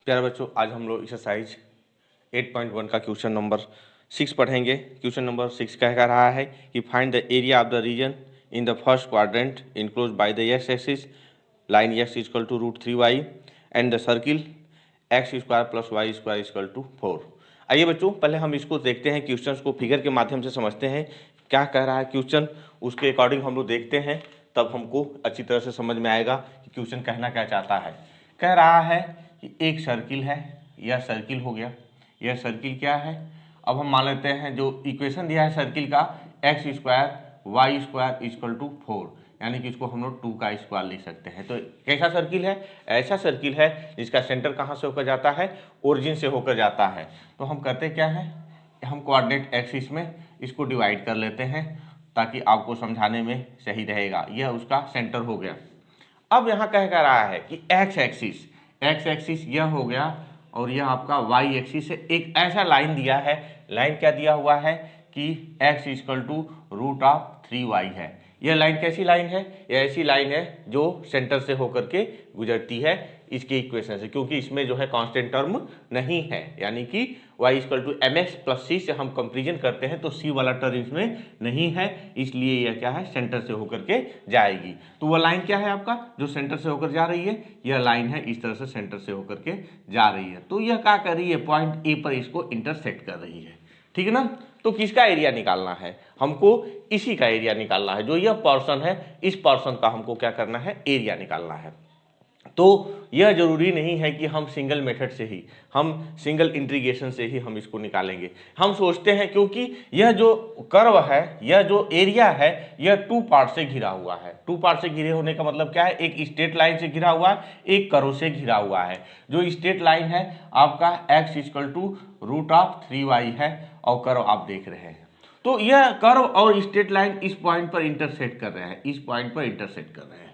प्यारे बच्चों, आज हम लोग एक्सरसाइज 8.1 का क्वेश्चन नंबर 6 पढ़ेंगे। क्वेश्चन नंबर 6 कह रहा है कि find the area of the region in the first quadrant enclose by the x axis line x equal to √3y and the circle x square plus y square equal to 4। आइए बच्चों, पहले हम इसको देखते हैं, क्वेश्चन को figure के माध्यम से समझते हैं क्या कह रहा है क्वेश्चन, उसके अकॉर्डिंग हम लोग देखते हैं, तब हमको अच्छी तरह से समझ में आएगा कि क्वेश्चन कहना क्या चाहता है। कह रहा है कि एक सर्किल है, यह सर्किल हो गया, यह सर्किल क्या है। अब हम मान लेते हैं जो इक्वेशन दिया है सर्किल का x square y square equal to 4, यानी कि इसको हम लोग 2 का स्क्वायर लिख सकते हैं। तो कैसा सर्किल है? ऐसा सर्किल है जिसका सेंटर कहाँ से होकर जाता है? ओरिजिन से होकर जाता है। तो हम करते क्या है, हम कोऑर्डिनेट एक्सिस में इसको डिवाइड कर लेते हैं ताकि आपको समझाने में सही रहेगा। यह उसका सेंटर हो गया। अब यहाँ कह रहा है कि एक्स एक्सिस यह हो गया और यह आपका वाई एक्सिस है। एक ऐसा लाइन दिया है, लाइन क्या दिया हुआ है कि x इक्वल टू √3y है। यह लाइन कैसी लाइन है? यह ऐसी लाइन है जो सेंटर से होकर के गुजरती है इसके इक्वेशन से, क्योंकि इसमें जो है कांस्टेंट टर्म नहीं है, यानी कि y equal to mx plus c से हम कंपेरिजन करते हैं तो c वाला टर्म इसमें नहीं है, इसलिए यह क्या है, सेंटर से होकर के जाएगी। तो वह लाइन क्या है आपका जो सेंटर से होकर जा रही है? यह लाइन है इस तरह से सेंटर से होकर के जा रही है। तो यह क्या कर रही है, पॉइंट ए पर इसको इंटरसेक्ट कर रही है, ठीक है ना। तो किसका एरिया निकालना है? हमको इसी का एरिया निकालना है। जो यह पोर्शन है, इस पोर्शन का हमको क्या करना है, एरिया निकालना है। तो यह जरूरी नहीं है कि हम सिंगल मेथड से ही, हम सिंगल इंटीग्रेशन से ही हम इसको निकालेंगे। हम सोचते हैं क्योंकि यह जो कर्व है, यह जो एरिया है, यह 2 पार्ट से घिरा हुआ है। 2 पार्ट से घिरे होने का मतलब क्या है? एक स्ट्रेट लाइन से घिरा हुआ है, एक कर्व से घिरा हुआ है। जो स्ट्रेट लाइन है आपका x इक्वल टू √3y है और कर्व आप देख रहे हैं। तो यह कर्व और स्ट्रेट लाइन इस पॉइंट पर इंटरसेक्ट कर रहे हैं, इस पॉइंट पर इंटरसेक्ट कर रहे हैं।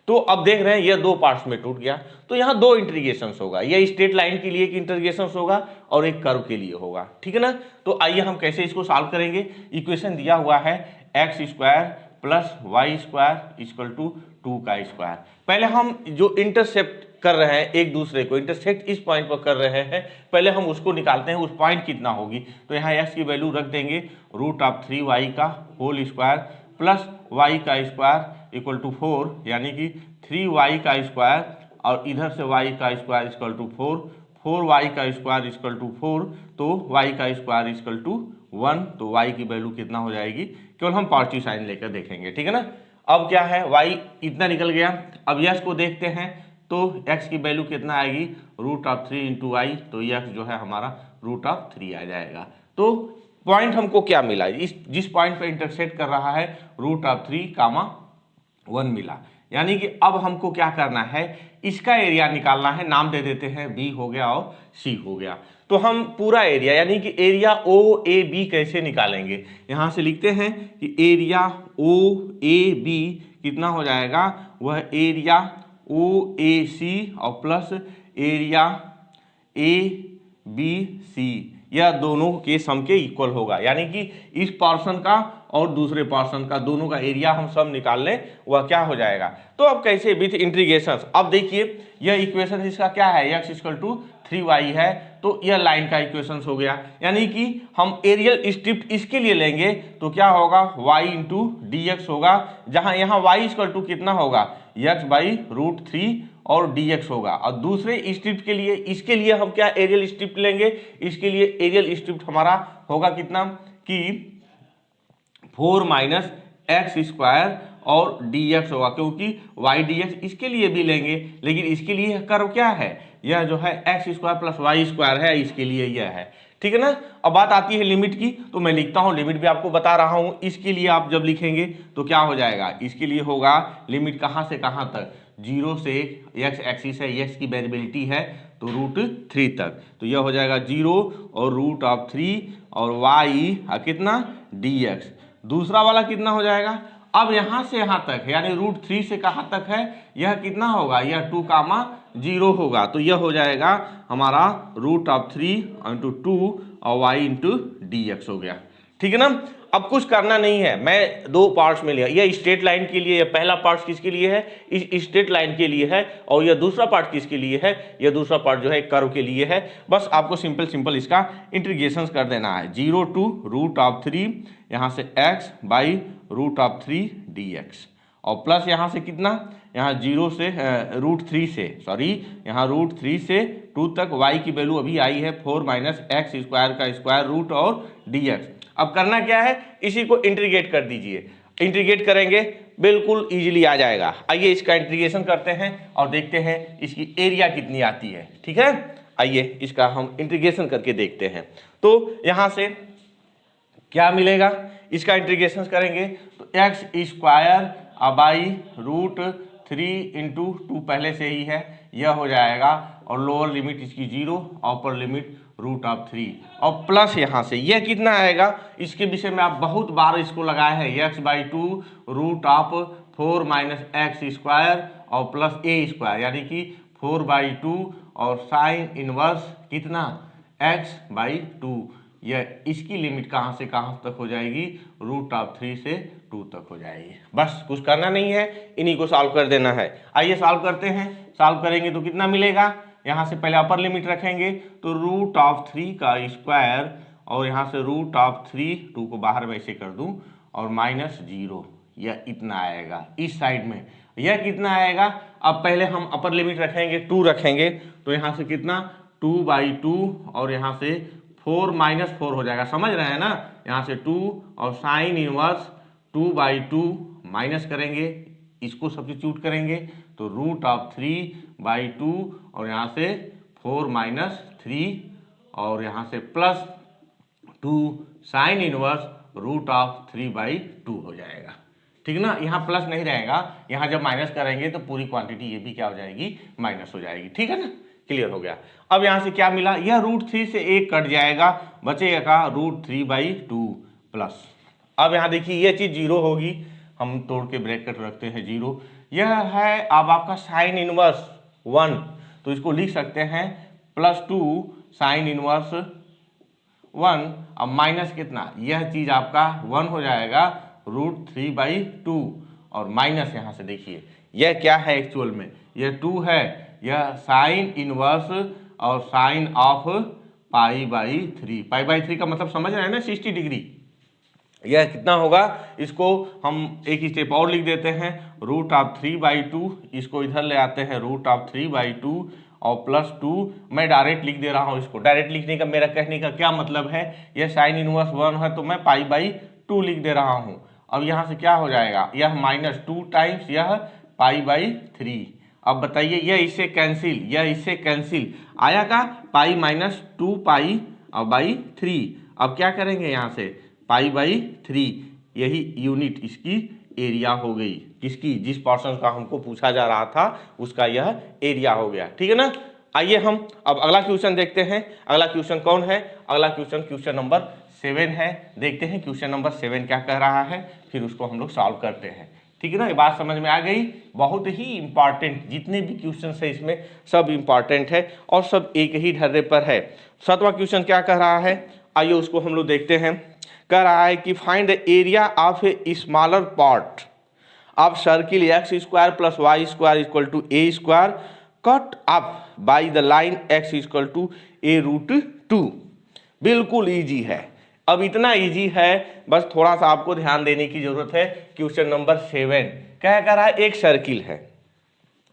तो अब देख रहे हैं यह 2 पार्ट्स में टूट गया, तो यहाँ 2 इंटीग्रेशंस होगा। यह स्ट्रेट लाइन के लिए एक इंटीग्रेशंस होगा और एक कर्व के लिए होगा, ठीक है ना। तो आइए हम कैसे इसको सॉल्व करेंगे। इक्वेशन दिया हुआ है x square plus y square equal to 2 का स्क्वायर। पहले हम जो इंटरसेप्ट कर रहे हैं, एक दूसरे को इंटरसेक्ट इस पॉइंट पर कर रहे हैं, पहले हम उसको निकालते हैं, उस पॉइंट कितना होगी। तो यहाँ x की वैल्यू रख देंगे √3y का होल स्क्वायर प्लस y का स्क्वायर इक्वल टू 4, यानी कि 3y का स्क्वायर और इधर से y का स्क्वायर इक्वल टू 4y का स्क्वायर इक्वल टू 4, तो y का स्क्वायर इक्वल टू 1। तो y की वैल्यू कितना हो जाएगी, केवल हम पॉजिटिव साइन लेकर देखेंगे, ठीक है ना। अब क्या है, y इतना निकल गया। अब x को देखते हैं तो x की वैल्यू कितना आएगी, √3 इंटू y, तो x जो है हमारा √3 आ जाएगा। तो पॉइंट हमको क्या मिला, इस जिस पॉइंट पे इंटरसेक्ट कर रहा है √3, 1 मिला। यानी कि अब हमको क्या करना है, इसका एरिया निकालना है। नाम दे देते हैं, b हो गया और c हो गया। तो हम पूरा एरिया यानी कि एरिया OAB कैसे निकालेंगे, यहां से लिखते हैं कि एरिया OAB कितना हो जाएगा, वह एरिया OAC और प्लस एरिया ABC, यह दोनों के सम के इक्वल होगा। यानी कि इस पोर्शन का और दूसरे पोर्शन का, दोनों का एरिया हम सब निकाल लें, वह क्या हो जाएगा। तो अब कैसे, विथ इंटीग्रेशन। अब देखिए यह इक्वेशन इसका क्या है, x इक्वल टू 3y है, तो यह लाइन का इक्वेशन हो गया। यानी कि हम एरियल स्ट्रिप इसके लिए लेंगे तो क्या होगा, y इंटू dx होगा, जहां यहाँ y इक्वल टू कितना होगा, x बाई √3 और dx होगा। और दूसरे स्ट्रिप के लिए, इसके लिए हम क्या एरियल स्ट्रिप लेंगे, इसके लिए एरियल स्ट्रिप हमारा होगा कितना कि 4 माइनस एक्स स्क्वायर और dx होगा, क्योंकि y dx इसके लिए भी लेंगे, लेकिन इसके लिए कर्व क्या है, यह जो है x square plus y square है, इसके लिए यह है, ठीक है ना। अब बात आती है लिमिट की, तो मैं लिखता हूं, लिमिट भी आपको बता रहा हूं। इसके लिए आप जब लिखेंगे तो क्या हो जाएगा, इसके लिए होगा लिमिट कहां से कहां तक, 0 से x एक्सिस है, x की वेरिएबिलिटी है तो √3 तक, तो यह हो जाएगा 0 और √3 और y कितना dx। दूसरा वाला कितना हो जाएगा, अब यहां से यहां तक है, यानी √3 से कहां तक है, यह कितना होगा, यह 2, 0 होगा। तो यह हो जाएगा हमारा √3 इंटू 2 और y इंटू dx हो गया, ठीक है ना। अब कुछ करना नहीं है, मैं दो पार्ट्स में लिया, यह स्ट्रेट लाइन के लिए, यह पहला पार्ट किसके लिए है, इस स्ट्रेट लाइन के लिए है, और यह दूसरा पार्ट किसके लिए है, यह दूसरा पार्ट जो है कर्व के लिए है। बस आपको सिंपल सिंपल इसका इंटीग्रेशन कर देना है, 0 to √3 यहाँ से x बाई √3 dx, और प्लस यहाँ से कितना, यहाँ 0 से √3 से, सॉरी यहाँ √3 से 2 तक y की वैल्यू अभी आई है 4 माइनस एक्स स्क्वायर का स्क्वायर रूट और dx। अब करना क्या है, इसी को इंटीग्रेट कर दीजिए, इंटीग्रेट करेंगे बिल्कुल इजीली आ जाएगा। आइए इसका इंटीग्रेशन करते हैं और देखते हैं इसकी एरिया कितनी आती है। ठीक है, आइए इसका हम इंटीग्रेशन करके देखते हैं। तो यहाँ से क्या मिलेगा, इसका इंटीग्रेशन करेंगे तो एक्स स्क्वायर बाई √3 इंटू 2 पहले से ही है, यह हो जाएगा, और लोअर लिमिट इसकी 0, अपर लिमिट √3, और प्लस यहाँ से यह कितना आएगा, इसके विषय में आप बहुत बार इसको लगाए हैं, x/2 √4 माइनस एक्स स्क्वायर और प्लस a स्क्वायर, यानी कि 4/2 और साइन इनवर्स कितना x/2, यह इसकी लिमिट कहाँ से कहाँ तक हो जाएगी, √3 से 2 तक हो जाएगी। बस कुछ करना नहीं है, इन्हीं को सॉल्व कर देना है। आइए सॉल्व करते हैं। सॉल्व करेंगे तो कितना मिलेगा, यहाँ से पहले अपर लिमिट रखेंगे तो √3 का स्क्वायर, और यहाँ से √3, 2 को बाहर वैसे कर दूँ, और -0, यह इतना आएगा इस साइड में। यह कितना आएगा, अब पहले हम अपर लिमिट रखेंगे, 2 रखेंगे, तो यहाँ से कितना 2/2, और यहाँ से 4 - 4 हो जाएगा, समझ रहे हैं ना, यहाँ से 2 और साइन इनवर्स 2/2 माइनस करेंगे, इसको सब्स्टिट्यूट करेंगे तो √3/2, और यहाँ से 4 - 3, और यहाँ से प्लस 2 साइन इनवर्स √3/2 हो जाएगा। ठीक ना, यहाँ प्लस नहीं रहेगा, यहाँ जब माइनस करेंगे तो पूरी क्वांटिटी ये भी क्या हो जाएगी, माइनस हो जाएगी। ठीक है ना, क्लियर हो गया। अब यहाँ से क्या मिला, यह √3 से 1 कट जाएगा, बचेगा का √3/2 प्लस। अब यहाँ देखिए यह चीज 0 होगी, हम तोड़ के ब्रैकेट रखते हैं 0। यह है अब आपका साइन इनवर्स 1, तो इसको लिख सकते हैं +2 साइन इनवर्स 1, अब माइनस कितना, यह चीज आपका 1 हो जाएगा √3/2, और माइनस यहाँ से देखिए यह क्या है एक्चुअल में, यह 2 है, यह साइन इनवर्स और साइन ऑफ π/3, π/3 का मतलब समझ रहे हैं ना, 60 डिग्री। यह कितना होगा, इसको हम एक स्टेप और लिख देते हैं, √3/2, इसको इधर ले आते हैं √3/2 और +2, मैं डायरेक्ट लिख दे रहा हूँ इसको। डायरेक्ट लिखने का मेरा कहने का क्या मतलब है, यह साइन इनवर्स 1 है तो मैं π/2 लिख दे रहा हूँ। अब यहाँ से क्या हो जाएगा, यह -2 टाइम्स यह π/3। अब बताइए यह इससे कैंसिल, यह इससे कैंसिल आया का, π-2π/3। अब क्या करेंगे यहाँ से π/3, यही यूनिट इसकी एरिया हो गई, किसकी, जिस पोर्शन का हमको पूछा जा रहा था उसका यह एरिया हो गया। ठीक है ना। आइए हम अब अगला क्वेश्चन देखते हैं। अगला क्वेश्चन कौन है, अगला क्वेश्चन नंबर 7 है। देखते हैं क्वेश्चन नंबर 7 क्या कह रहा है, फिर उसको हम लोग सॉल्व करते हैं। ठीक है ना, ये बात समझ में आ गई। बहुत ही इंपॉर्टेंट, जितने भी क्वेश्चन है इसमें सब इंपॉर्टेंट है और सब एक ही ढर्रे पर है। 7वां क्वेश्चन क्या कह रहा है, आइए उसको हम लोग देखते हैं। कह रहा है कि find the area of a smaller part of circle x² + y² = a² cut up by the line x = a√2। बिल्कुल इजी है, अब इतना इजी है, बस थोड़ा सा आपको ध्यान देने की जरूरत है। क्वेश्चन नंबर 7 क्या कह रहा है, एक सर्किल है,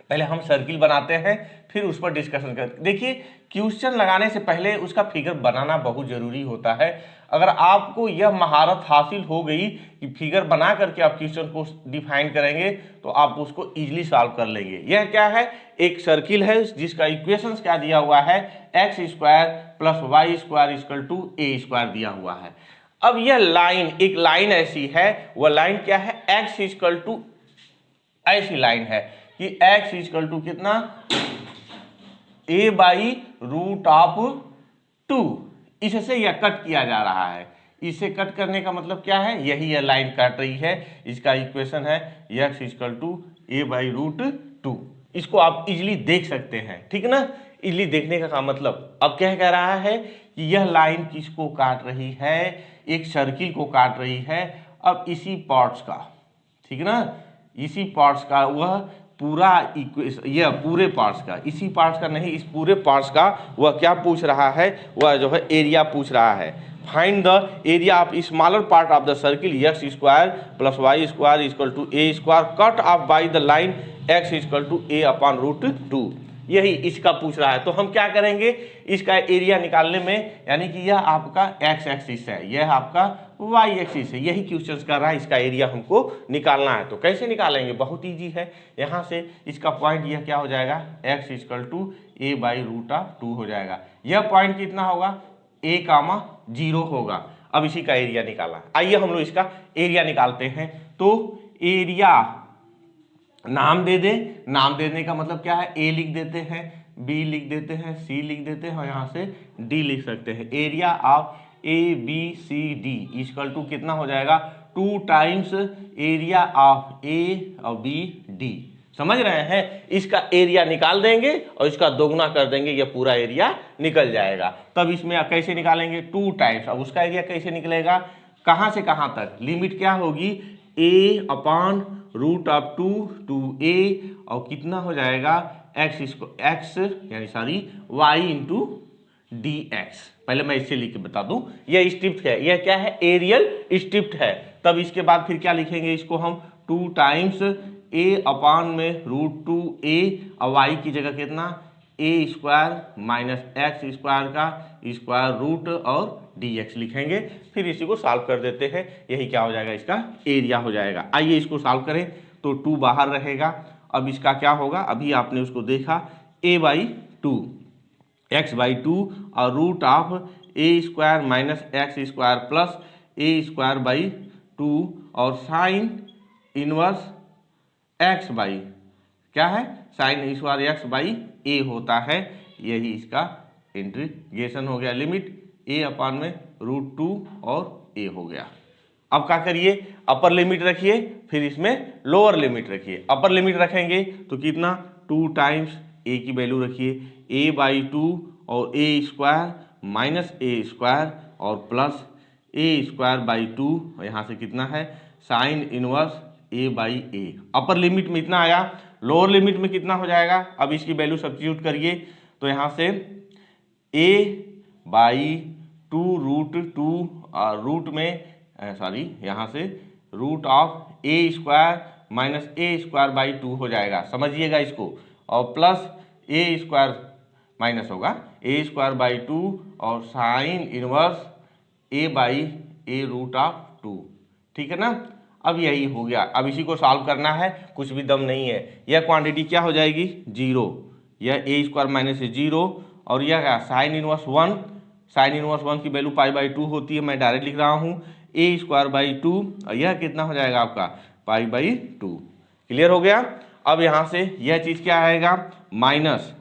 पहले हम सर्किल बनाते हैं फिर उस पर डिस्कशन करते। देखिए क्वेश्चन लगाने से पहले उसका फिगर बनाना बहुत जरूरी होता है। अगर आपको यह महारत हासिल हो गई कि फिगर बना करके आप क्वेश्चन को डिफाइन करेंगे तो आप उसको इजीली सॉल्व कर लेंगे। यह क्या है, एक सर्किल है जिसका इक्वेशंस क्या दिया हुआ है, x² + y² = a² दिया हुआ है। अब यह लाइन, एक लाइन ऐसी है, वह लाइन क्या है, x ऐसी लाइन है कि x कितना, a/√2, इससे यह कट किया जा रहा है। इसे कट करने का मतलब क्या है, यही यह लाइन काट रही है, इसका इक्वेशन है x = a/√2। इसको आप इजीली देख सकते हैं। ठीक है ना, इजली देखने का मतलब अब क्या कह रहा है कि यह लाइन किसको काट रही है, एक सर्किल को काट रही है। अब इसी पार्ट्स का, ठीक है ना, इसी पार्ट्स का वह पूरा यह पूरे पार्ट्स का, इसी पार्ट्स का नहीं, इस पूरे पार्ट्स का वह क्या पूछ रहा है, वह जो है एरिया पूछ रहा है। Find the area of smaller part of the circle x square plus y square equal to a square cut off by the line x equal to a upon root 2। यही इसका पूछ रहा है। तो हम क्या करेंगे, इसका एरिया निकालने में, यानी कि यह आपका एक्स एक्सिस है, यह आपका वाई एक्सिस है, यही क्वेश्चन कर रहा है, इसका एरिया हमको निकालना है। तो कैसे निकालेंगे, बहुत ईजी है। यहाँ से इसका पॉइंट यह क्या हो जाएगा, x equal to a by root of 2 हो जाएगा। यह पॉइंट कितना होगा, ए कामा 0 होगा। अब इसी का एरिया निकालना। आइए हम लोग इसका एरिया निकालते हैं। तो एरिया नाम दे दे, नाम देने का मतलब क्या है, ए लिख देते हैं, बी लिख देते हैं, सी लिख देते हैं और यहाँ से डी लिख सकते हैं। Area of A B C D equal to कितना हो जाएगा, 2 टाइम्स एरिया ऑफ ए और बी डी। समझ रहे हैं, इसका एरिया निकाल देंगे और इसका दोगुना कर देंगे, यह पूरा एरिया निकल जाएगा। तब इसमें कैसे निकालेंगे, 2 टाइम्स। अब उसका एरिया कैसे निकलेगा, कहाँ से कहाँ तक, लिमिट क्या होगी, a upon root of 2 to a और कितना हो जाएगा एक्स यानी sorry y into d x. पहले मैं इससे लिख के बता दूं, यह स्ट्रिप्ट है, यह क्या है, एरियल स्ट्रिप्ट है। तब इसके बाद फिर क्या लिखेंगे, इसको हम 2 टाइम्स ए अपॉन में रूट 2 ए और वाई की जगह कितना, ए स्क्वायर माइनस एक्स स्क्वायर का स्क्वायर रूट और dx लिखेंगे। फिर इसी को सॉल्व कर देते हैं, यही क्या हो जाएगा, इसका एरिया हो जाएगा। आइए इसको सॉल्व करें। तो 2 बाहर रहेगा। अब इसका क्या होगा, अभी आपने उसको देखा, a बाई 2 एक्स बाई 2 और root of a square minus x square plus a square by 2 और साइन इनवर्स एक्स बाई क्या है, sine square x by a होता है। यही इसका इंटीग्रेशन हो गया, लिमिट ए अपॉन में रूट 2 और ए हो गया। अब क्या करिए, अपर लिमिट रखिए, फिर इसमें लोअर लिमिट रखिए। अपर लिमिट रखेंगे तो कितना, 2 टाइम्स ए की वैल्यू रखिए, ए बाई 2 और ए स्क्वायर माइनस ए स्क्वायर और प्लस ए स्क्वायर बाई 2, यहाँ से कितना है, sign inverse a by A. Upper limit में इतना आया, लोअर लिमिट में कितना हो जाएगा। अब इसकी वैल्यू सब्स्टिट्यूट करिए, तो यहाँ से ए बाई 2 रूट 2 और रूट में सॉरी यहाँ से root of a square minus a square by 2 हो जाएगा, समझिएगा इसको, और प्लस ए स्क्वायर माइनस होगा ए स्क्वायर बाई 2 और sine inverse a by a root of 2। ठीक है ना, अब यही हो गया। अब इसी को सॉल्व करना है, कुछ भी दम नहीं है। यह क्वांटिटी क्या हो जाएगी, 0, यह ए स्क्वायर माइनस 0 और यह क्या, साइन इनवर्स 1, साइन इनवर्स 1 की वैल्यू पाई बाई 2 होती है, मैं डायरेक्ट लिख रहा हूँ, ए स्क्वायर बाई 2 और यह कितना हो जाएगा आपका, पाई बाई 2। क्लियर हो गया। अब यहाँ से यह चीज़ क्या आएगा, माइनस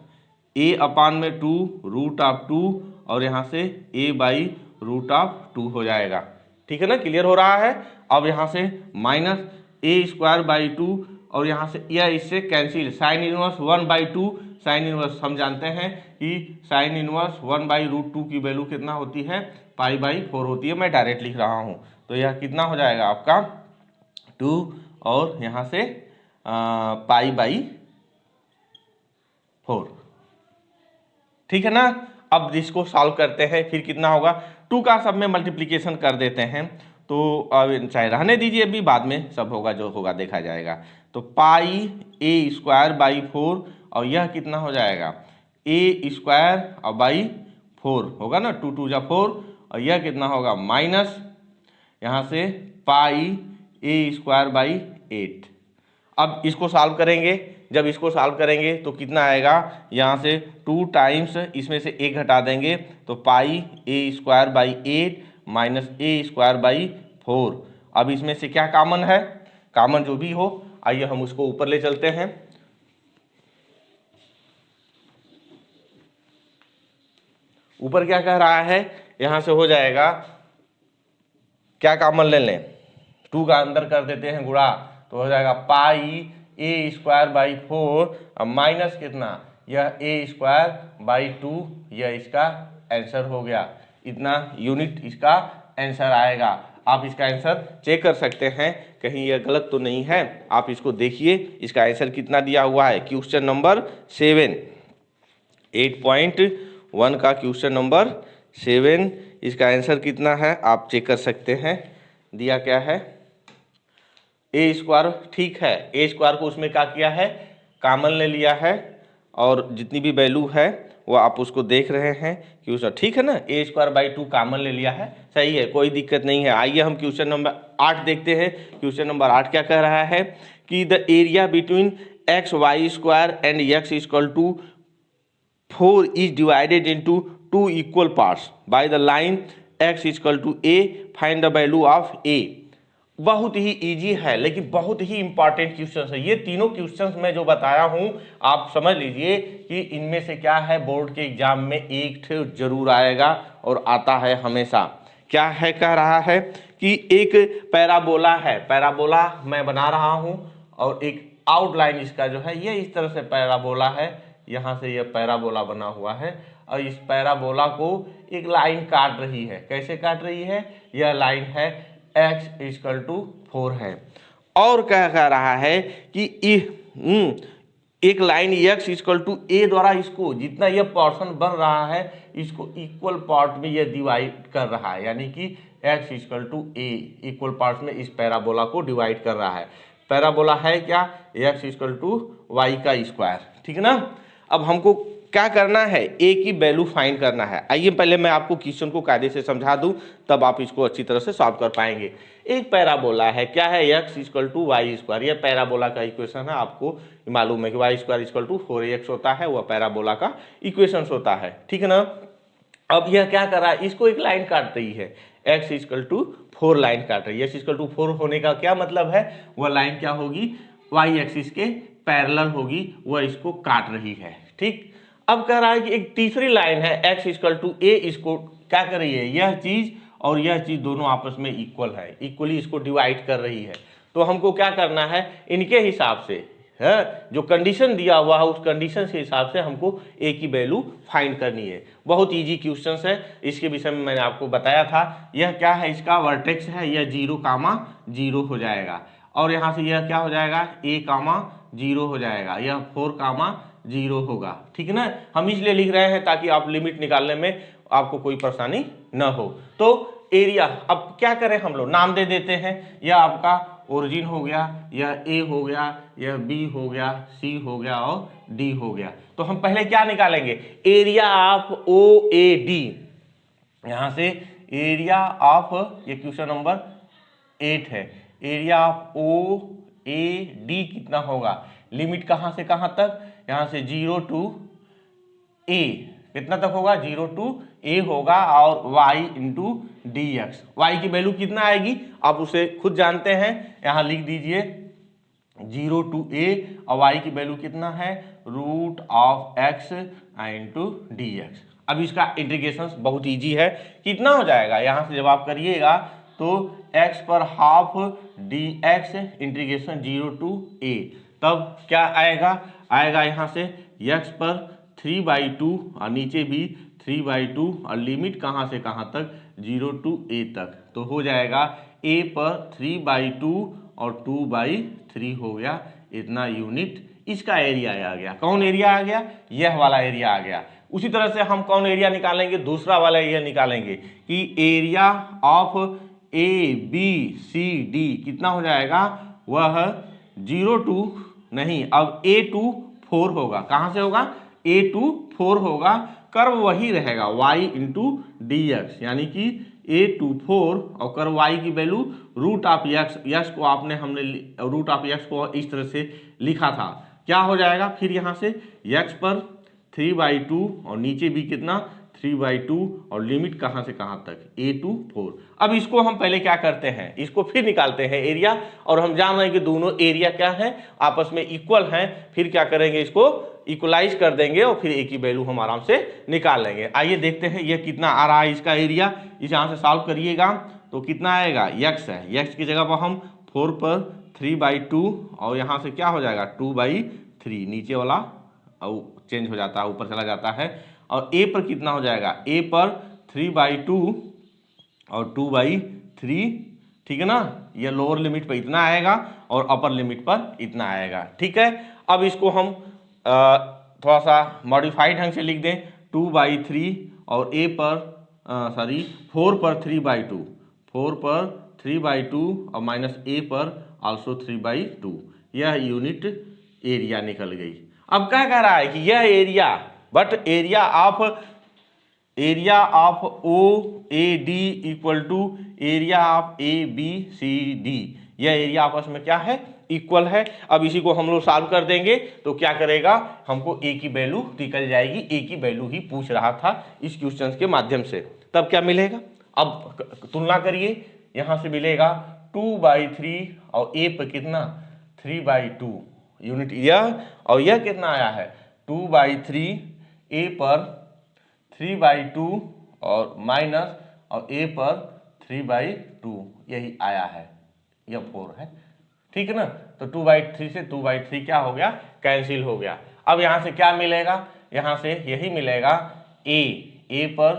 ए अपॉन में 2 रूट ऑफ 2 और यहाँ से ए बाई रूट ऑफ 2 हो जाएगा। ठीक है ना, क्लियर हो रहा है। अब यहाँ से माइनस ए स्क्वायर बाई 2 और यहाँ से यह इससे cancel, sine inverse 1 by 2, sine inverse हम जानते हैं कि साइन इनवर्स 1 बाई रूट 2 की वैल्यू कितना होती है, पाई बाई 4 होती है, मैं डायरेक्ट लिख रहा हूँ। तो यह कितना हो जाएगा आपका 2 और यहाँ से पाई बाई 4। ठीक है ना। अब इसको सॉल्व करते हैं, फिर कितना होगा, 2 का सब में मल्टीप्लिकेशन कर देते हैं। तो अब चाहे रहने दीजिए, अभी बाद में सब होगा, जो होगा देखा जाएगा। तो पाई ए स्क्वायर बाई 4 और यह कितना हो जाएगा, ए स्क्वायर और बाई 4 होगा ना, 2 2 जा 4 और यह कितना होगा माइनस यहाँ से पाई ए स्क्वायर बाई 8। अब इसको सॉल्व करेंगे, जब इसको सॉल्व करेंगे तो कितना आएगा, यहाँ से 2 टाइम्स इसमें से 1 घटा देंगे तो pi a square by 8 minus a square by 4। अब इसमें से क्या कॉमन है, कॉमन जो भी हो, आइए हम उसको ऊपर ले चलते हैं। ऊपर क्या कह रहा है, यहाँ से हो जाएगा, क्या कॉमन ले लें, 2 का अंदर कर देते हैं गुणा, तो हो जाएगा पाई ए स्क्वायर बाई 4 और माइनस कितना यह ए स्क्वायर बाई 2 यह इसका आंसर हो गया। इतना यूनिट इसका आंसर आएगा। आप इसका आंसर चेक कर सकते हैं, कहीं यह गलत तो नहीं है। आप इसको देखिए, इसका आंसर कितना दिया हुआ है। क्वेश्चन नंबर 7, 8.1 का क्वेश्चन नंबर 7, इसका आंसर कितना है आप चेक कर सकते हैं। दिया क्या है, ए स्क्वायर, ठीक है। ए स्क्वायर को उसमें क्या किया है, कॉमन ले लिया है, और जितनी भी वैल्यू है वो आप उसको देख रहे हैं कि उसका ठीक है ना। ए स्क्वायर बाई 2 कॉमन ले लिया है, सही है, कोई दिक्कत नहीं है। आइए हम क्वेश्चन नंबर 8 देखते हैं। क्वेश्चन नंबर 8 क्या कह रहा है कि the area between x y square and x equal to 4 is divided into 2 equal parts by the line x equal to a, find the value of a. बहुत ही easy है, लेकिन बहुत ही इंपॉर्टेंट क्वेश्चन है। ये तीनों क्वेश्चंस मैं जो बताया हूं आप समझ लीजिए कि इनमें से क्या है, बोर्ड के एग्जाम में एक जरूर आएगा और आता है हमेशा। क्या है, कह रहा है कि एक पैराबोला है, पैराबोला मैं बना रहा हूं, और एक आउटलाइन इसका जो है ये इस तरह से पैराबोला है, यहाँ से यह पैराबोला बना हुआ है, और इस पैराबोला को एक लाइन काट रही है। कैसे काट रही है, यह लाइन है x इक्वल टू 4 है। और क्या कह रहा है कि एक line x equal to a द्वारा इसको जितना यह पोर्शन बन रहा है इसको इक्वल पार्ट में यह डिवाइड कर रहा है, यानी कि x equal to a equal part में इस पैराबोला को डिवाइड कर रहा है। पैराबोला है क्या, x इक्वल टू वाई का स्क्वायर, ठीक है ना। अब हमको क्या करना है, ए की वैल्यू फाइंड करना है। आइए पहले मैं आपको क्वेश्चन को कायदे से समझा दूं, तब आप इसको अच्छी तरह से सॉल्व कर पाएंगे। एक पैराबोला है, क्या है, x equal to y square, यह पैराबोला का इक्वेशन है। आपको मालूम है कि Y square equal to 4x होता है, वह पैराबोला का इक्वेशन होता है, ठीक है ना। अब यह क्या कर रहा है, इसको एक लाइन काट रही है, x इक्वल टू 4 लाइन काट रही है। x इक्वल टू 4 होने का क्या मतलब है, वह लाइन क्या होगी, वाई एक्सिस के पैरेलल होगी, वह इसको काट रही है, ठीक। अब कह रहा है कि एक तीसरी लाइन है x इक्वल टू ए, इसको क्या कर रही है, यह चीज और यह चीज दोनों आपस में इक्वल है, इक्वली इसको डिवाइड कर रही है। तो हमको क्या करना है, इनके हिसाब से है जो कंडीशन दिया हुआ है उस कंडीशन के हिसाब से हमको ए की वैल्यू फाइंड करनी है। बहुत इजी क्वेश्चन है, इसके विषय में मैंने आपको बताया था। यह क्या है, इसका वर्टेक्स है, यह 0,0 हो जाएगा, और यहाँ से यह क्या हो जाएगा, a,0 हो जाएगा, यह 4,0 होगा, ठीक है ना। हम इसलिए लिख रहे हैं ताकि आप लिमिट निकालने में आपको कोई परेशानी न हो। तो एरिया, अब क्या करें, हम लोग नाम दे देते हैं। यह आपका ओरिजिन हो गया, यह ए हो गया, यह बी हो गया, सी हो गया और डी हो गया। तो हम पहले क्या निकालेंगे, area of O A D. यहां से एरिया ऑफ, ये क्वेश्चन नंबर 8 है, area of O A D कितना होगा, लिमिट कहां से कहां तक, यहां से 0 टू ए कितना तक होगा, 0 टू ए होगा, और y into d x. Y की वैल्यू कितना आएगी आप उसे खुद जानते हैं, यहां लिख दीजिए 0 टू ए, और y की वैल्यू कितना है, root of x into d x. अब इसका इंटीग्रेशन बहुत इजी है, कितना हो जाएगा, यहां से जब आप करिएगा तो x पर half d x integration 0 to a, तब क्या आएगा, आएगा यहाँ से x पर 3/2 और नीचे भी 3/2, और लिमिट कहाँ से कहाँ तक, 0 टू a तक। तो हो जाएगा a पर 3/2 और 2/3 हो गया, इतना यूनिट इसका एरिया आ गया। कौन एरिया आ गया, यह वाला एरिया आ गया। उसी तरह से हम कौन एरिया निकालेंगे, दूसरा वाला एरिया निकालेंगे कि area of A B C D कितना हो जाएगा, वह 0 टू नहीं, अब a टू 4 होगा, कहाँ से होगा, a टू 4 होगा, कर्व वही रहेगा y इंटू डी एक्स, यानी कि a टू 4, और कर्व y की वैल्यू रूट ऑफ एक्स, यक्स को हमने रूट ऑफ एक्स को इस तरह से लिखा था, क्या हो जाएगा, फिर यहाँ से x पर 3/2 और नीचे भी कितना 3/2, और लिमिट कहाँ से कहाँ तक, a टू 4। अब इसको हम पहले क्या करते हैं, इसको फिर निकालते हैं एरिया, और हम जान रहे हैं कि दोनों एरिया क्या है, आपस में इक्वल हैं। फिर क्या करेंगे, इसको इक्वलाइज कर देंगे और फिर a की वैल्यू हम आराम से निकाल लेंगे। आइए देखते हैं ये कितना आ रहा है इसका एरिया। इस यहाँ से सॉल्व करिएगा तो कितना आएगा, x है, x की जगह पर हम 4 पर 3/2, और यहाँ से क्या हो जाएगा 2/3, नीचे वाला और चेंज हो जाता है, ऊपर चला जाता है। और ए पर कितना हो जाएगा, ए पर 3/2 और 2/3, ठीक है ना। यह लोअर लिमिट पर इतना आएगा और अपर लिमिट पर इतना आएगा, ठीक है। अब इसको हम थोड़ा सा मॉडिफाइड ढंग से लिख दें, 2/3 और ए पर 4 पर 3/2, 4 पर 3/2 और माइनस ए पर आल्सो 3/2, यह यूनिट एरिया निकल गई। अब क्या कह रहा है कि यह area, but area of O A D equal to area of A B C D, यह एरिया आपस में क्या है, इक्वल है। अब इसी को हम लोग सॉल्व कर देंगे तो क्या करेगा, हमको ए की वैल्यू निकल जाएगी। ए की वैल्यू ही पूछ रहा था इस क्वेश्चन के माध्यम से। तब क्या मिलेगा, अब तुलना करिए, यहां से मिलेगा 2/3 और ए पर कितना 3/2 यूनिट यह, और यह कितना आया है 2/3, ए पर 3/2 और माइनस और ए पर 3/2, यही आया है, यह 4 है, ठीक है ना। तो 2/3 से 2/3 क्या हो गया, कैंसिल हो गया। अब यहां से क्या मिलेगा, यहां से यही मिलेगा ए पर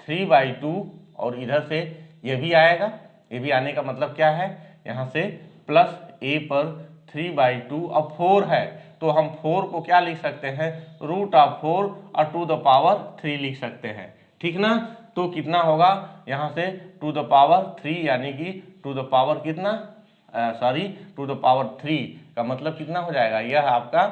3/2 और इधर से ये भी आएगा, ये भी आने का मतलब क्या है, यहां से प्लस ए पर 3/2 अब 4 है तो हम 4 को क्या लिख सकते हैं, √4 और टू द पावर 3 लिख सकते हैं, ठीक ना। तो कितना होगा, यहां से टू द पावर 3 यानी कि टू द पावर कितना, टू द पावर 3 का मतलब कितना हो जाएगा, यह आपका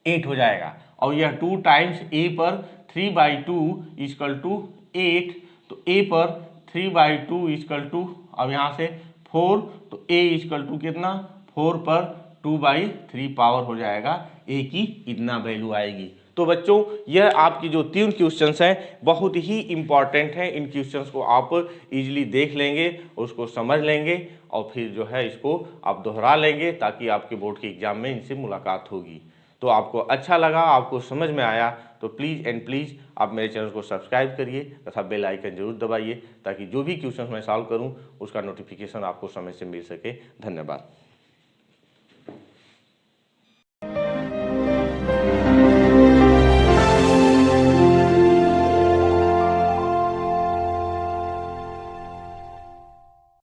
8 हो जाएगा। और यह 2 टाइम्स ए पर 3/2 इक्वल टू 8, तो ए पर 3/2 इक्वल टू, अब यहाँ से 4, तो ए इक्वल टू कितना 4 पर 2/3 पावर हो जाएगा, ए की इतना वैल्यू आएगी। तो बच्चों यह आपकी जो 3 क्वेश्चंस हैं बहुत ही इंपॉर्टेंट हैं। इन क्वेश्चंस को आप इजीली देख लेंगे, उसको समझ लेंगे और फिर जो है इसको आप दोहरा लेंगे ताकि आपके बोर्ड के एग्जाम में इनसे मुलाकात होगी। तो आपको अच्छा लगा, आपको समझ में आया तो प्लीज़ एंड प्लीज़ आप मेरे चैनल को सब्सक्राइब करिए तथा बेल आइकन जरूर दबाइए ताकि जो भी क्वेश्चन मैं सॉल्व करूं उसका नोटिफिकेशन आपको समय से मिल सके। धन्यवाद।